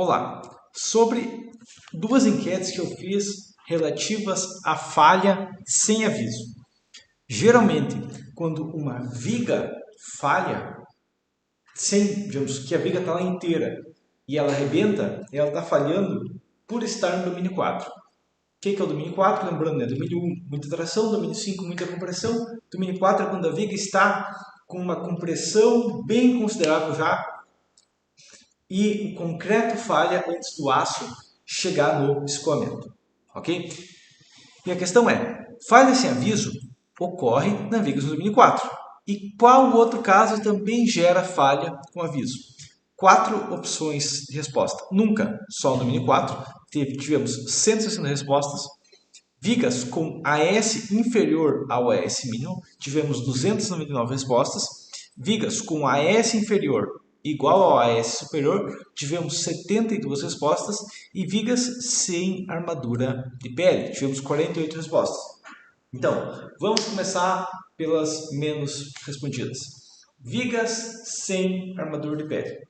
Olá, sobre duas enquetes que eu fiz relativas à falha sem aviso. Geralmente, quando uma viga falha, digamos que a viga está lá inteira e ela arrebenta, ela está falhando por estar no domínio 4. O que é o domínio 4? Lembrando, domínio 1, muita tração, domínio 5, muita compressão. Domínio 4 é quando a viga está com uma compressão bem considerável já e o concreto falha antes do aço chegar no escoamento, ok? E a questão é, falha sem aviso ocorre na vigas no domínio 4. E qual outro caso também gera falha com aviso? 4 opções de resposta. Nunca, só no domínio 4. Tivemos 160 respostas. Vigas com AS inferior ao AS mínimo, tivemos 299 respostas. Vigas com AS inferior igual ao AS superior, tivemos 72 respostas. E vigas sem armadura de pele, tivemos 48 respostas. Então, vamos começar pelas menos respondidas. Vigas sem armadura de pele.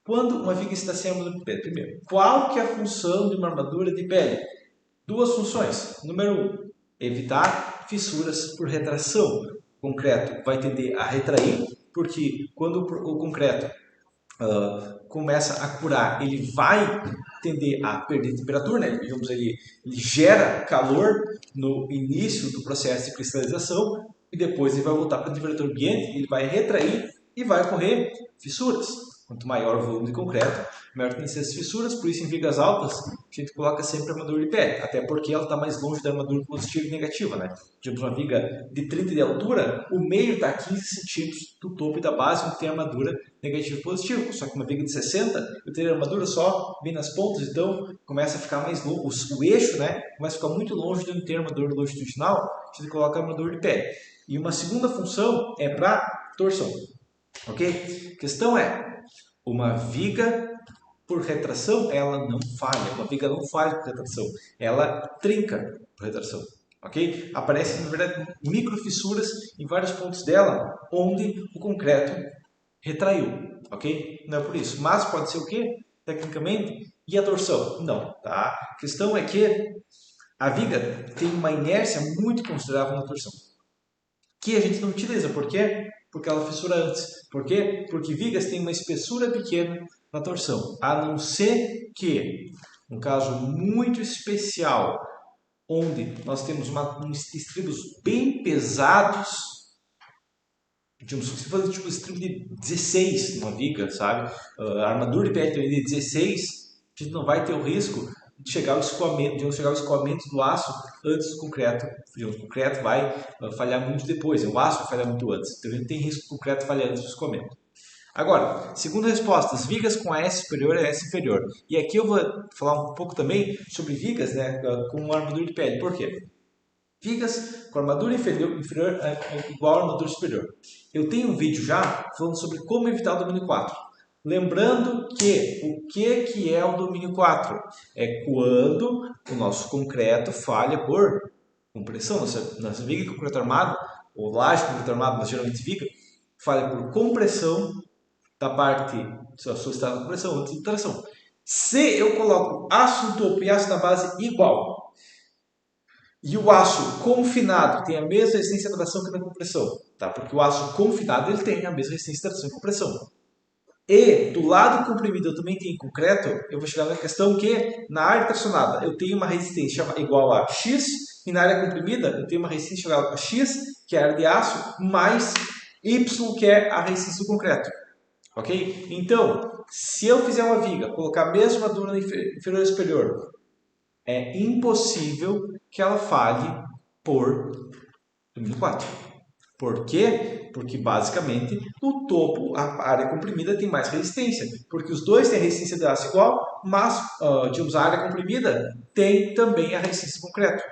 Quando uma viga está sem armadura de pele, primeiro, qual que é a função de uma armadura de pele? Duas funções. Número 1, evitar fissuras por retração. O concreto vai tender a retrair, porque quando o concreto começa a curar, ele vai tender a perder temperatura, né? Digamos, ele gera calor no início do processo de cristalização e depois ele vai voltar para a temperatura ambiente, ele vai retrair e vai ocorrer fissuras. Quanto maior o volume de concreto, maior tem essas fissuras, por isso em vigas altas a gente coloca sempre a armadura de pele, até porque ela está mais longe da armadura positiva e negativa, né? Temos uma viga de 30 de altura, o meio está a 15 centímetros do topo e da base, onde tem armadura negativa e positiva. Só que uma viga de 60, eu teria armadura só bem nas pontas, então começa a ficar mais longe, o eixo, né? Começa a ficar muito longe de onde tem armadura longitudinal, a gente coloca a armadura de pele. E uma segunda função é para torção, ok? A questão é, uma viga por retração, ela não falha. Uma viga não falha por retração. Ela trinca por retração. Ok? Aparecem, na verdade, microfissuras em vários pontos dela, onde o concreto retraiu. Ok? Não é por isso. Mas pode ser o quê? Tecnicamente. E a torção? Não. Tá? A questão é que a viga tem uma inércia muito considerável na torção, que a gente não utiliza. Por quê? Porque ela fissura antes. Por quê? Porque vigas têm uma espessura pequena na torção. A não ser que, um caso muito especial, onde nós temos uns estribos bem pesados, se for tipo estribo de 16 numa viga, sabe? A armadura de pele de 16, a gente não vai ter o risco de chegar ao escoamento do aço antes do concreto. O concreto vai falhar muito depois, o aço vai falhar muito antes. Então a gente tem risco do concreto falhar antes do escoamento. Agora, segunda resposta, as vigas com AS superior e AS inferior. E aqui eu vou falar um pouco também sobre vigas, né, com armadura de pele. Por quê? Vigas com armadura inferior é igual a armadura superior. Eu tenho um vídeo já falando sobre como evitar o domínio 4. Lembrando que o que é o domínio 4? É quando o nosso concreto falha por compressão. Nossa viga de concreto armado, ou laje de concreto armado, mas geralmente viga, falha por compressão da parte solicitada de compressão antes de tração. Se eu coloco aço no topo e aço na base igual, e o aço confinado tem a mesma resistência à tração que na compressão, tá? Porque o aço confinado ele tem a mesma resistência à tração e compressão. E do lado comprimido eu também tenho concreto, eu vou chegar na questão que na área tracionada eu tenho uma resistência igual a X, e na área comprimida eu tenho uma resistência igual a X, que é a área de aço, mais Y, que é a resistência do concreto. Ok? Então, se eu fizer uma viga, colocar a mesma armadura inferior e superior, é impossível que ela falhe por domínio 4. Por quê? Porque basicamente no topo a área comprimida tem mais resistência, porque os dois têm a resistência de aço igual, mas digamos, a área comprimida tem também a resistência do concreto.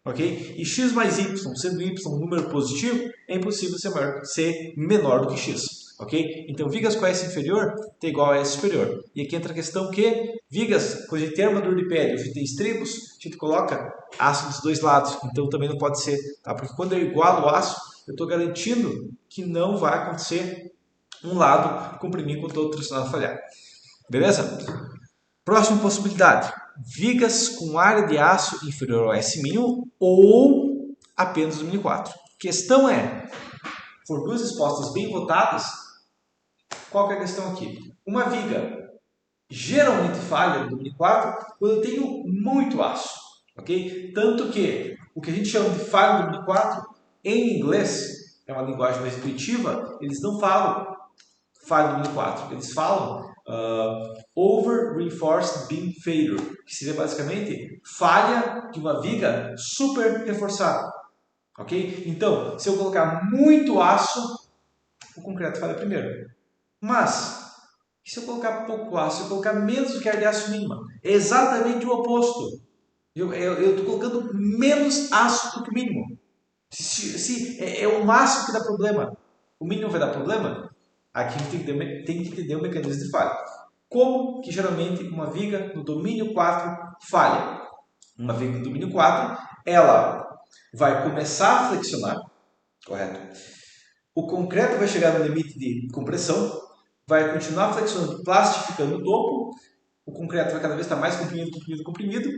Ok? E x mais y, sendo y um número positivo, é impossível ser menor do que x. Ok? Então, vigas com S inferior tem igual a S superior. E aqui entra a questão que vigas, quando a gente tem armadura de pele, a gente tem estribos, a gente coloca aço dos dois lados. Então, também não pode ser. Tá? Porque quando eu igualo o aço, eu estou garantindo que não vai acontecer um lado comprimir enquanto o outro tracionado falhar. Beleza? Próxima possibilidade, vigas com área de aço inferior ao S mínimo ou apenas domínio 4. Questão é, por duas respostas bem votadas, qual que é a questão aqui? Uma viga geralmente falha no domínio 4 quando eu tenho muito aço, ok? Tanto que o que a gente chama de falha no domínio 4, em inglês, é uma linguagem mais intuitiva, eles não falam falha no domínio 4, eles falam over reinforced beam failure, que seria basicamente falha de uma viga super reforçada, ok? Então, se eu colocar muito aço, o concreto falha primeiro. Mas, se eu colocar pouco aço, se eu colocar menos do que a área de aço mínima, é exatamente o oposto. Eu estou colocando menos aço do que o mínimo. Se é o máximo que dá problema, o mínimo vai dar problema, aqui a gente tem que entender o mecanismo de falha. Como que geralmente uma viga no domínio 4 falha? Uma viga no domínio 4, ela vai começar a flexionar, correto? O concreto vai chegar no limite de compressão, vai continuar flexionando, plastificando o topo, o concreto vai cada vez estar mais comprimido, comprimido, comprimido,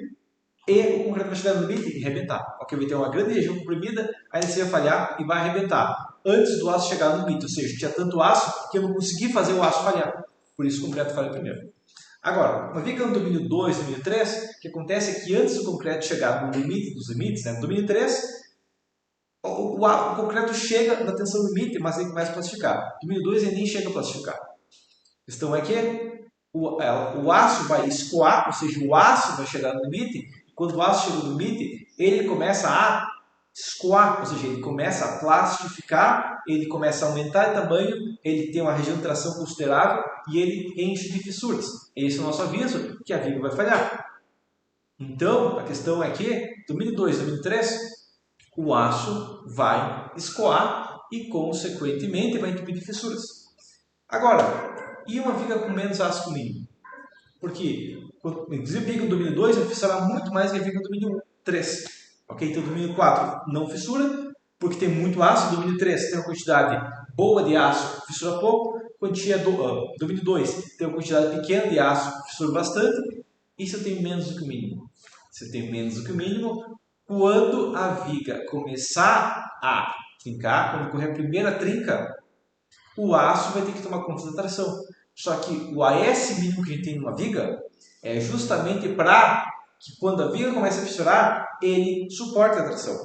e o concreto vai chegar no limite e arrebentar. Ok, vai ter uma grande região comprimida, aí você vai falhar e vai arrebentar antes do aço chegar no limite, ou seja, tinha tanto aço que eu não consegui fazer o aço falhar, por isso o concreto falha primeiro. Agora, uma vez que é no domínio 2, domínio 3, o que acontece é que antes do concreto chegar no limite dos limites, no domínio 3, o concreto chega na tensão limite, mas ele começa a plastificar. No domínio 2 ele nem chega a plastificar. A questão é que o aço vai escoar, ou seja, o aço vai chegar no limite, e quando o aço chega no limite, ele começa a escoar, ou seja, ele começa a plastificar, ele começa a aumentar de tamanho, ele tem uma região de tração considerável e ele enche de fissuras. Esse é o nosso aviso que a viga vai falhar. Então, a questão é que, domínio 2, domínio 3, o aço vai escoar e, consequentemente, vai entupir de fissuras. Agora, e uma viga com menos aço que o mínimo? Porque, inclusive, a viga no domínio 2 vai fissurar muito mais que a viga no domínio 3. Ok? Então, o domínio 4 não fissura, porque tem muito aço. O domínio 3 tem uma quantidade boa de aço, fissura pouco. Domínio 2 tem uma quantidade pequena de aço, fissura bastante. E se eu tenho menos do que o mínimo? Se eu tenho menos do que o mínimo, quando a viga começar a trincar, quando correr a primeira trinca, o aço vai ter que tomar conta da tração. Só que o AS mínimo que a gente tem numa viga é justamente para que quando a viga começa a fissurar, ele suporte a tração.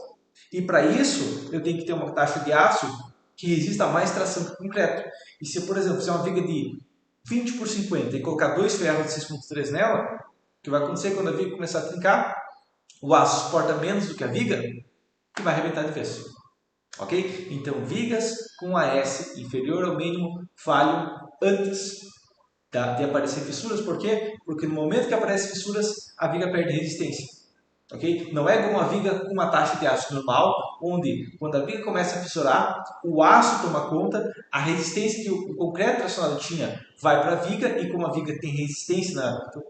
E para isso, eu tenho que ter uma taxa de aço que resista a mais tração que o concreto. E se, por exemplo, fizer uma viga de 20 por 50 e colocar dois ferros de 6.3 nela, o que vai acontecer quando a viga começar a trincar? O aço suporta menos do que a viga e vai arrebentar de vez. Ok? Então, vigas com AS inferior ao mínimo falham antes de aparecer fissuras. Por quê? Porque no momento que aparecem fissuras, a viga perde resistência. Ok? Não é como uma viga com uma taxa de aço normal, onde quando a viga começa a fissurar, o aço toma conta, a resistência que o concreto tracionado tinha vai para a viga, e como a viga tem resistência,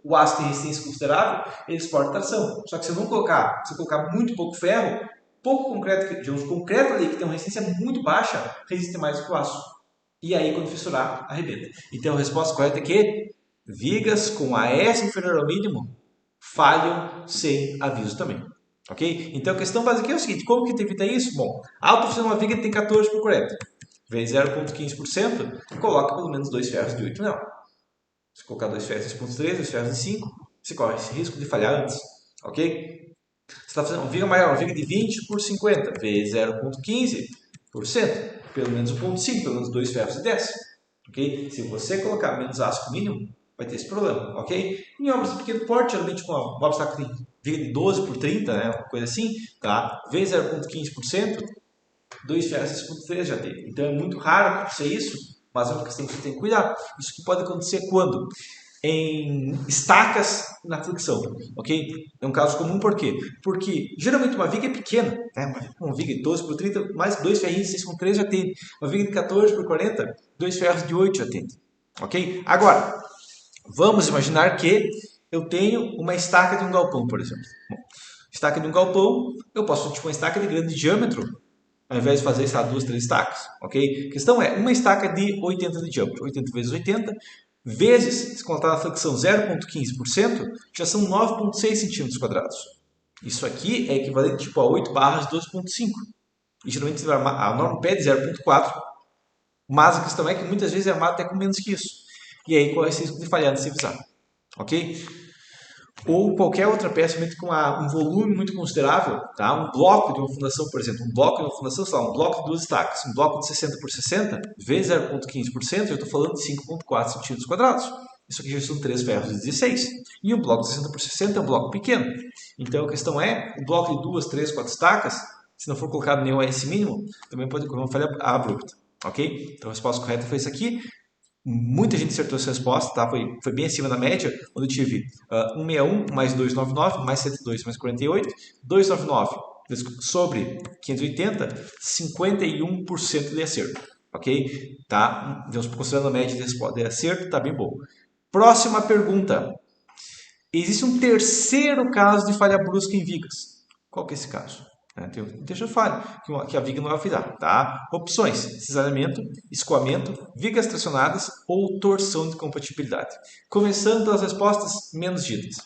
o aço tem resistência considerável, ele suporta tração. Só que se eu colocar muito pouco ferro, pouco concreto, de um concreto ali que tem uma resistência muito baixa, resiste mais do que o aço. E aí, quando fissurar, arrebenta. Então, a resposta correta é que vigas com AS inferior ao mínimo falham sem aviso também. Ok? Então, a questão básica aqui é o seguinte: como que evita isso? Bom, a autofusão de uma viga tem 14 por 40. Vezes 0,15%, coloca pelo menos 2 ferros de 8 não. Se colocar 2 ferros de 6,3, 2 ferros de 5, você corre esse risco de falhar antes. Ok? Você está fazendo uma viga maior, uma viga de 20 por 50, vezes 0,15%, pelo menos 1,5, pelo menos 2 ferros de 10. Ok? Se você colocar menos aço que o mínimo, vai ter esse problema, ok? Em obras de pequeno porte, geralmente uma obra que tem viga de 12 por 30, né, uma coisa assim, tá? Vezes 0,15%, 2 ferros de 6,3 já teve. Então é muito raro acontecer isso, mas é uma questão que você tem que cuidar. Isso que pode acontecer quando? Em estacas na flexão, ok? É um caso comum, por quê? Porque geralmente uma viga é pequena, né? Uma viga de 12 por 30, mais 2 ferrinhos de 6,3 já tem. Uma viga de 14 por 40, 2 ferros de 8 já tem, ok? Agora, vamos imaginar que eu tenho uma estaca de um galpão, por exemplo. Bom, estaca de um galpão, eu posso tipo uma estaca de grande diâmetro, ao invés de fazer 2, 3 estacas, ok? A questão é, uma estaca de 80 de diâmetro, 80 vezes 80, vezes, se contar a flexão 0,15%, já são 9,6 centímetros quadrados. Isso aqui é equivalente tipo, a 8 barras de 12,5. E geralmente a norma pede 0,4, mas a questão é que muitas vezes é armado até com menos que isso. E aí corre esse risco de falhar nesse visar. Ok? Ou qualquer outra peça com um volume muito considerável, tá? Um bloco de uma fundação, por exemplo, um bloco de uma fundação, sei lá, um bloco de 2 estacas, um bloco de 60 por 60, vezes 0,15%, eu estou falando de 5,4 centímetros quadrados. Isso aqui já são 3 ferros de 16. E um bloco de 60 por 60 é um bloco pequeno. Então a questão é, o bloco de 2, 3, 4 estacas, se não for colocado nenhum OS mínimo, também pode ocorrer uma falha abrupta. Ok? Então a resposta correta foi essa aqui. Muita gente acertou essa resposta, tá? Foi bem acima da média, onde eu tive 161 mais 299 mais 102 mais 48, 299 sobre 580, 51% de acerto, ok? Tá? Então, considerando a média de acerto, tá bem bom. Próxima pergunta. Existe um terceiro caso de falha brusca em vigas. Qual que é esse caso? Tem um terceiro falha, que a viga não vai virar. Tá? Opções: cisalhamento, escoamento, vigas tracionadas ou torção de compatibilidade. Começando pelas respostas menos ditas.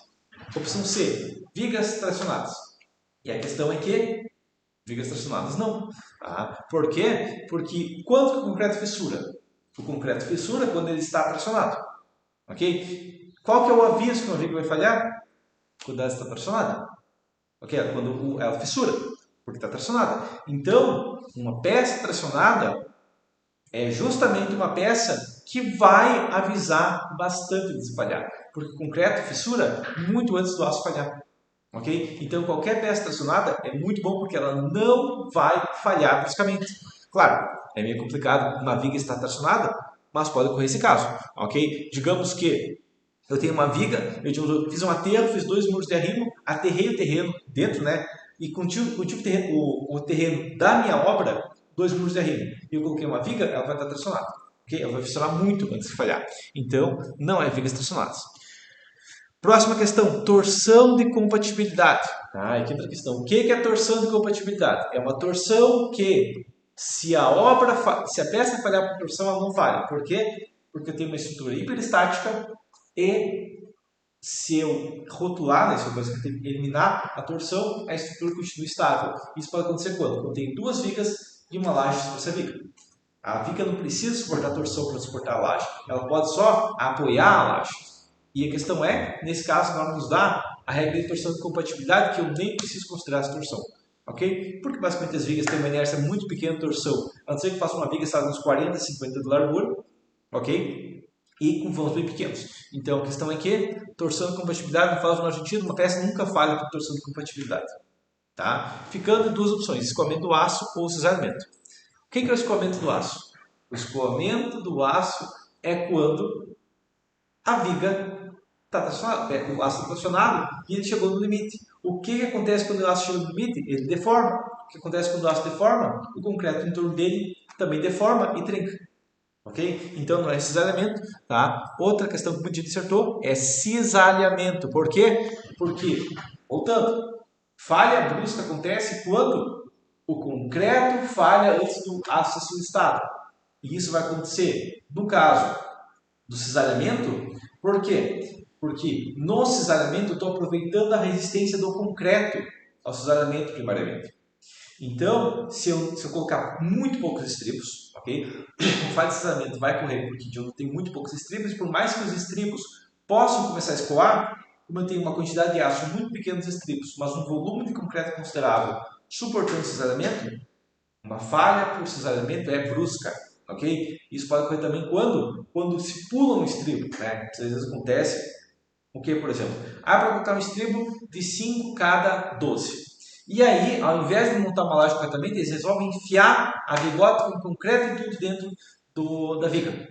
Opção C: vigas tracionadas. E a questão é que vigas tracionadas não. Tá? Por quê? Porque quando o concreto fissura? O concreto fissura quando ele está tracionado. Ok? Qual que é o aviso que uma viga vai falhar? Quando ela está tracionada. Ok? Quando ela fissura, porque está tracionada. Então, uma peça tracionada é justamente uma peça que vai avisar bastante de espalhar, porque o concreto fissura muito antes do aço falhar. Ok? Então, qualquer peça tracionada é muito bom porque ela não vai falhar bruscamente. Claro, é meio complicado uma viga estar tracionada, mas pode ocorrer esse caso. Ok? Digamos que eu tenho uma viga, eu fiz um aterro, fiz 2 muros de arrimo, aterrei o terreno dentro, né? E contigo o terreno da minha obra, 2 muros de arrimo. E eu coloquei uma viga, ela vai estar tracionada. Okay? Ela vai funcionar muito antes de falhar. Então, não é vigas tracionadas. Próxima questão, torção de compatibilidade. Aqui outra questão. O que é torção de compatibilidade? É uma torção que, se a peça falhar por torção, ela não falha. Por quê? Porque eu tenho uma estrutura hiperestática e se eu rotular, né, se eu eliminar a torção, a estrutura continua estável. Isso pode acontecer quando? Quando eu tenho 2 vigas e uma laje sobre essa viga. A viga não precisa suportar a torção para suportar a laje, ela pode só apoiar a laje. E a questão é, nesse caso, nós nos dá a regra de torção de compatibilidade, que eu nem preciso considerar essa torção. Ok? Porque basicamente as vigas têm uma inércia muito pequena de torção, a não ser que faça uma viga uns 40, 50 de largura, ok? E com vãos bem pequenos. Então a questão é que torção de compatibilidade não faz o menor sentido, uma peça nunca falha por torção de compatibilidade. Tá? Ficando 2 opções, escoamento do aço ou cisalhamento. O que é o escoamento do aço? O escoamento do aço é quando a viga está tracionada, o aço está tracionado e ele chegou no limite. O que acontece quando o aço chega no limite? Ele deforma. O que acontece quando o aço deforma? O concreto em torno dele também deforma e trinca. Ok? Então não é cisalhamento, tá? Outra questão que o Budito acertou é cisalhamento. Por quê? Porque, voltando, falha brusca acontece quando o concreto falha antes do aço ser solistado. E isso vai acontecer no caso do cisalhamento. Por quê? Porque no cisalhamento eu estou aproveitando a resistência do concreto ao cisalhamento primariamente. Então, se eu colocar muito poucos estribos, ok? O falha de cisalhamento vai correr porque eu tenho muito poucos estribos e por mais que os estribos possam começar a escoar, como eu tenho uma quantidade de aço muito pequena nos estribos, mas um volume de concreto considerável suportando o cisalhamento, uma falha por cisalhamento é brusca, ok? Isso pode ocorrer também quando se pula um estribo, né? Às vezes acontece o que, por exemplo? Para colocar um estribo de 5 cada 12. E aí, ao invés de montar uma laje corretamente, eles resolvem enfiar a bigota com concreto e tudo dentro da viga.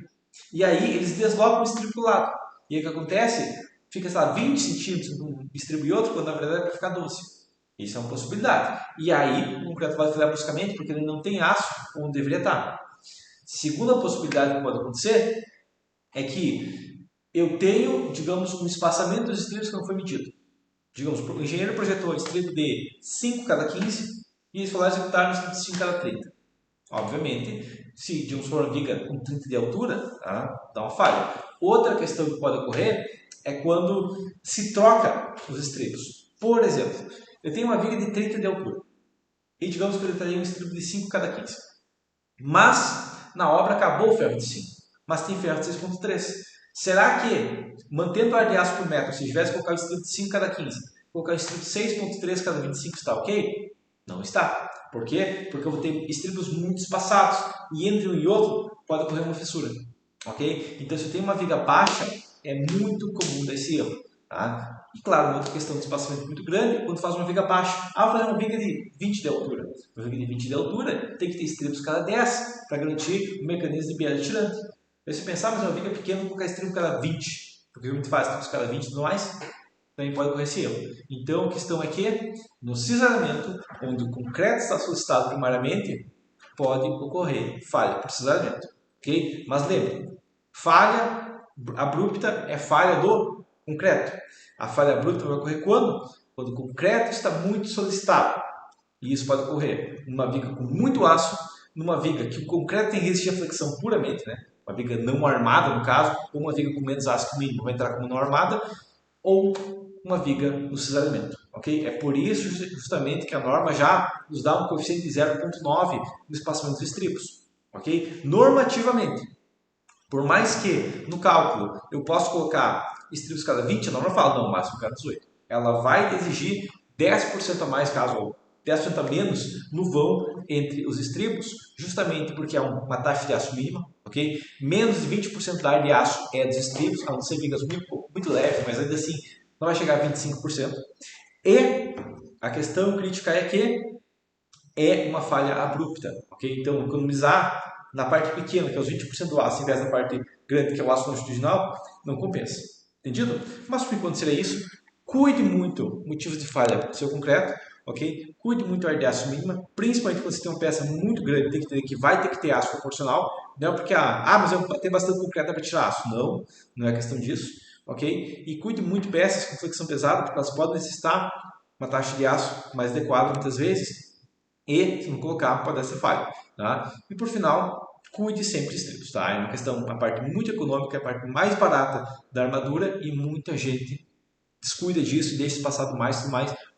E aí, eles deslocam o estribo para o lado. E aí, o que acontece? Fica, sei lá, 20 centímetros de um estribo e outro, quando na verdade é para ficar 12. Isso é uma possibilidade. E aí, o concreto vai falhar bruscamente porque ele não tem aço onde deveria estar. Segunda possibilidade que pode acontecer é que eu tenho, digamos, um espaçamento dos estribos que não foi medido. Digamos, o engenheiro projetou estribo de 5 cada 15 e eles falaram executar no estribo de 5 cada 30. Obviamente, se de for uma viga com 30 de altura, tá? Dá uma falha. Outra questão que pode ocorrer é quando se troca os estribos. Por exemplo, eu tenho uma viga de 30 de altura e digamos que eu traria um estribo de 5 cada 15. Mas na obra acabou o ferro de 5, mas tem ferro de 6,3. Será que, mantendo o ar de aço por metro, se tivesse colocado o estribo de 5 cada 15, colocar o estribo de 6,3 cada 25, está ok? Não está. Por quê? Porque eu vou ter estribos muito espaçados e entre um e outro pode ocorrer uma fissura. Ok? Então, se eu tenho uma viga baixa, é muito comum dar esse erro. Tá? E claro, uma outra questão de espaçamento muito grande, quando faz uma viga baixa. Ah, vou fazer uma viga de 20 de altura. Uma viga de 20 de altura tem que ter estribos cada 10 para garantir o mecanismo de biela tirante. Aí você pensar, mas uma viga pequena, vou colocar estribo cada 20. Porque é muito fácil, estribos cada 20 e tudo mais. Também pode ocorrer esse erro. Então, a questão é que, no cisalhamento, onde o concreto está solicitado primariamente, pode ocorrer falha por cisalhamento. Okay? Mas lembre, falha abrupta é falha do concreto. A falha abrupta vai ocorrer quando? Quando o concreto está muito solicitado. E isso pode ocorrer numa viga com muito aço, numa viga que o concreto tem que resistir à flexão puramente, né? Uma viga não armada, no caso, ou uma viga com menos aço que o mínimo vai entrar como não armada, ou uma viga no cisalhamento. Okay? É por isso justamente que a norma já nos dá um coeficiente de 0,9 no espaçamento dos estribos. Okay? Normativamente, por mais que no cálculo eu possa colocar estribos cada 20, a norma fala, não, máximo cada 18. Ela vai exigir 10% a mais, caso 10% a menos no vão entre os estribos, justamente porque é uma taxa de aço mínima, ok? Menos de 20% da área de aço é dos estribos, a não ser vigas muito leves, mas ainda assim não vai chegar a 25%. E a questão crítica é que é uma falha abrupta, ok? Então, economizar na parte pequena, que é os 20% do aço, em vez da parte grande, que é o aço longitudinal, não compensa. Entendido? Mas por enquanto seria isso. Cuide muito motivos de falha do seu concreto, ok? Cuide muito a área de aço mínima, principalmente quando você tem uma peça muito grande, tem que ter, que vai ter que ter aço proporcional, não é porque, mas eu tenho bastante concreto para tirar aço. Não, não é questão disso, ok? E cuide muito peças com flexão pesada, porque elas podem necessitar uma taxa de aço mais adequada muitas vezes, e se não colocar, pode dar essa falha. Tá? E por final, cuide sempre de estribos. Tá? É uma questão, a parte muito econômica, é a parte mais barata da armadura e muita gente descuida disso e deixa espaçado mais,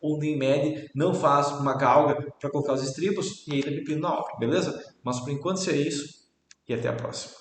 ou nem mede, não faz uma galga para colocar os estribos e aí dá pepino na obra, beleza? Mas por enquanto isso é isso e até a próxima.